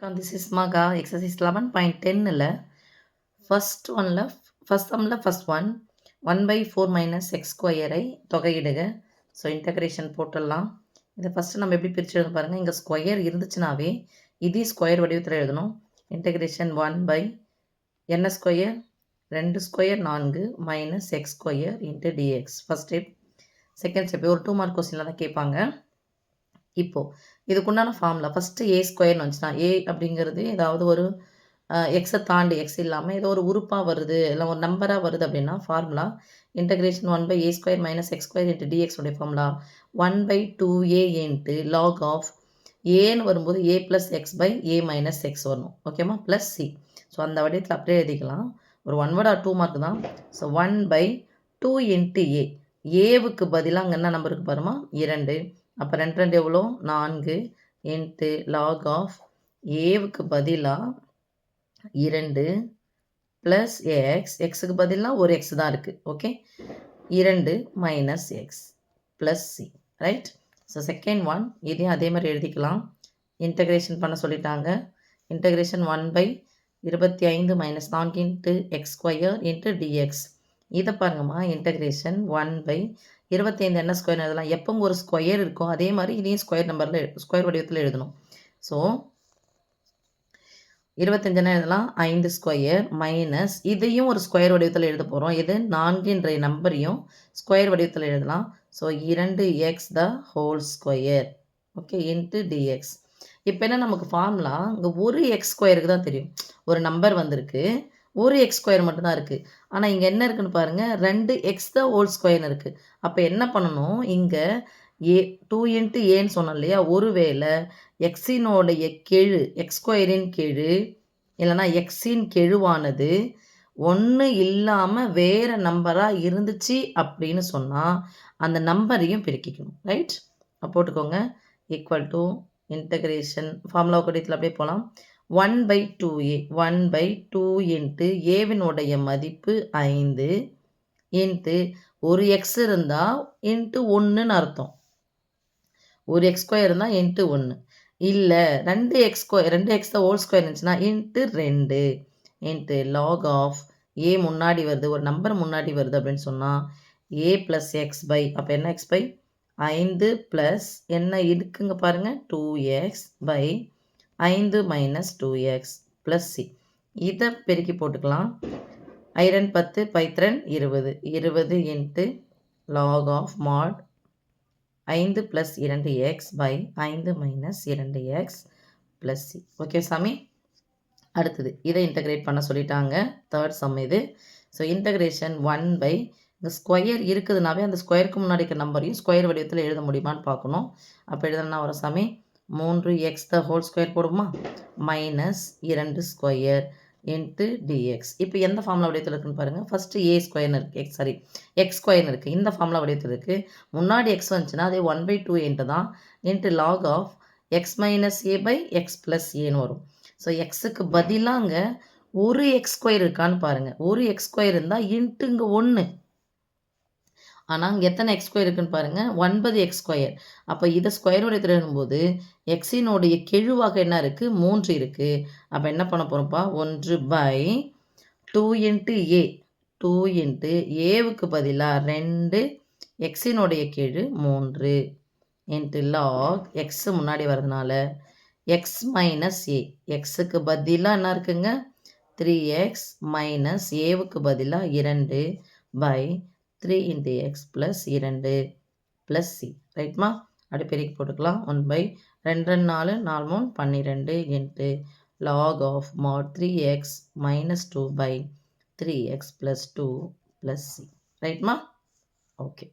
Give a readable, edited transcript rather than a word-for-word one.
This is Maga, exercise 11.10ல first ஒன்ல first சம்மில் ஃபர்ஸ்ட் ஒன் 1/4 மைனஸ் எக்ஸ் ஸ்கொயரை தொகையிடுக. ஸோ இன்டகிரேஷன் போட்டுடலாம். இதை ஃபஸ்ட்டு நம்ம எப்படி பிரித்து எழுத பாருங்கள். இங்கே ஸ்கொயர் இருந்துச்சுனாவே இதே ஸ்கொயர் வடிவத்தில் எழுதணும். இன்டகிரேஷன் 1 என்ன square 2 square 4 minus X square into dx. First step. Second step ஒரு 2 மார்க் கொஸ்டினில் தான் கேட்பாங்க. இப்போது இதுக்குண்டான ஃபார்முலா ஃபஸ்ட்டு ஏ ஸ்கொயர்னு வந்துச்சுன்னா ஏ அப்படிங்கிறது ஏதாவது ஒரு எக்ஸை தாண்டி எக்ஸ் இல்லாமல் ஏதோ ஒரு உறுப்பாக வருது இல்லை ஒரு நம்பராக வருது அப்படின்னா formula integration 1/a square minus X square into DX உடைய formula 1/2a into log of ஏன்னு வரும்போது a plus X by a minus X வரணும். ஓகேம்மா ப்ளஸ் சி. ஸோ அந்த வடிவத்தில் அப்படியே எழுதிக்கலாம். ஒரு 1 வேர்ட் ஆர் 2 மார்க் தான். ஸோ 1/2 இன்ட்டு ஏவுக்கு பதிலாக அங்கே என்ன நம்பருக்கு பாருமா 2. அப்போ 2 2 எவ்வளோ 4 இன்ட்டு லாக் ஆஃப் ஏவுக்கு பதிலாக 2 ப்ளஸ் எக்ஸ் எக்ஸுக்கு பதிலாக ஒரு எக்ஸ் தான் இருக்குது. Okay 2 minus X plus C. Right. So second one இதையும் அதே மாதிரி எழுதிக்கலாம். இன்டகிரேஷன் பண்ண சொல்லிட்டாங்க. Integration 1/25 minus 4 into X square into dx. இதை பாருங்கம்மா இன்டகிரேஷன் 1/25 என்ன ஸ்கொயர் எழுதலாம். எப்போ ஒரு ஸ்கொயர் இருக்கும் அதே மாதிரி இதையும் ஸ்கொயர் நம்பரில் ஸ்கொயர் வடிவத்தில் எழுதணும். ஸோ 25 எழுதலாம் 5 ஸ்கொயர் மைனஸ் இதையும் ஒரு ஸ்கொயர் வடிவத்தில் எழுத போகிறோம். இது 4 நம்பரையும் ஸ்கொயர் வடிவத்தில் எழுதலாம். So 2x the whole square okay into dx. இப்போ என்ன நமக்கு ஃபார்முலா இங்கே ஒரு எக்ஸ் ஸ்கொயருக்கு தான் தெரியும். ஒரு நம்பர் வந்திருக்கு, ஒரு எக்ஸ் ஸ்கொயர் மட்டும்தான் இருக்குது. ஆனால் இங்கே என்ன இருக்குன்னு பாருங்கள் 2x த ஹோல் ஸ்கொயர்னு இருக்குது. அப்போ என்ன பண்ணணும் இங்கே 2 இன்ட்டு ஏன்னு சொன்னோம் இல்லையா. ஒருவேளை எக்ஸினோடைய கெழு எக்ஸ் ஸ்கொயரின் கெழு இல்லைனா எக்ஸின் கெழுவானது 1 இல்லாமல் வேறு நம்பராக இருந்துச்சு அப்படின்னு சொன்னால் அந்த நம்பரையும் பெருக்கிக்கணும். ரைட். போட்டுக்கோங்க. ஈக்குவல் டு இன்டகிரேஷன் ஃபார்முலா கடிதத்தில் அப்படியே போகலாம். 1/2a 1/2 இன்ட்டு ஏவினுடைய மதிப்பு 5 இன்ட்டு ஒரு எக்ஸ் இருந்தால் இன்ட்டு 1ன்னு அர்த்தம். ஒரு எக்ஸ் ஸ்கொயர் இருந்தால் இன்ட்டு 1 இல்லை 2x ஸ்கொயர் 2x தான் ஹோல் ஸ்கொயர் இருந்துச்சுன்னா இன்ட்டு 2 இன்ட்டு லாக் ஆஃப் ஏ முன்னாடி வருது ஒரு நம்பர் முன்னாடி வருது அப்படின்னு சொன்னால் a ப்ளஸ் எக்ஸ் பை அப்போ என்ன எக்ஸ் பை 5 ப்ளஸ் என்ன இருக்குங்க பாருங்கள் 2x by 5 minus 2x plus C. இதை பெருக்கி போட்டுக்கலாம். 2 10 5 20 20 into log of mod 5 plus 2x by 5 minus 2x plus C. Okay சாமி. அடுத்தது இதை இன்டகிரேட் பண்ண சொல்லிட்டாங்க. தேர்ட் சம் இது. ஸோ இன்டகிரேஷன் 1 இந்த ஸ்கொயர் இருக்குதுனாவே அந்த ஸ்கொயருக்கு முன்னாடி இருக்க நம்பரையும் ஸ்கொயர் வடிவத்தில் எழுத முடியுமான்னு பார்க்கணும். அப்போ எழுதணும்னா வர சாமி 3x த ஹோல் ஸ்கொயர் போடுமா மைனஸ் 2 ஸ்கொயர் இன்ட்டு டிஎக்ஸ். இப்போ எந்த ஃபார்முலா வடிவத்தில் இருக்குன்னு பாருங்கள். ஃபஸ்ட்டு ஏ ஸ்கொயர்னு இருக்குது எக்ஸ் ஸ்கொயர்னு இருக்குது. இந்த ஃபார்முலா வடிவத்தில் இருக்குது. முன்னாடி எக்ஸ் வந்துச்சுன்னா அதே 1/2 இன்ட்டு தான் into log of x minus a by x plus ஏன்னு வரும். ஸோ எக்ஸுக்கு பதிலாங்க ஒரு எக்ஸ் ஸ்கொயர் இருக்கான்னு பாருங்கள். ஒரு எக்ஸ் ஸ்கொயர் இருந்தால் இன்ட்டு இங்கே 1. ஆனால் இங்கே எத்தனை எக்ஸ் ஸ்கொயர் இருக்குன்னு பாருங்கள் 9 எக்ஸ் ஸ்கொயர். அப்போ இதை ஸ்கொயர் வடிவத்தில் எழுதும்போது எக்ஸினுடைய கெழுவாக என்ன இருக்குது 3 இருக்குது. அப்போ என்ன பண்ண போகிறோம்ப்பா 1/2 இன்ட்டு ஏ 2 இன்ட்டு ஏவுக்கு பதிலாக 2 எக்ஸினுடைய கெழு 3 இன்ட்டு லாக் எக்ஸ் முன்னாடி வரதுனால எக்ஸ் மைனஸ் ஏ எக்ஸுக்கு பதிலாக என்ன இருக்குங்க 3x மைனஸ் ஏவுக்கு பதிலாக 2 by 3 into X plus 2 plus C. ரைட்மா. அப்படி பெருக்கி போட்டுக்கலாம். 1/2 4 4 3 12 into log of mod 3x minus 2 by 3x plus 2 plus C. ரைட்மா. ஓகே.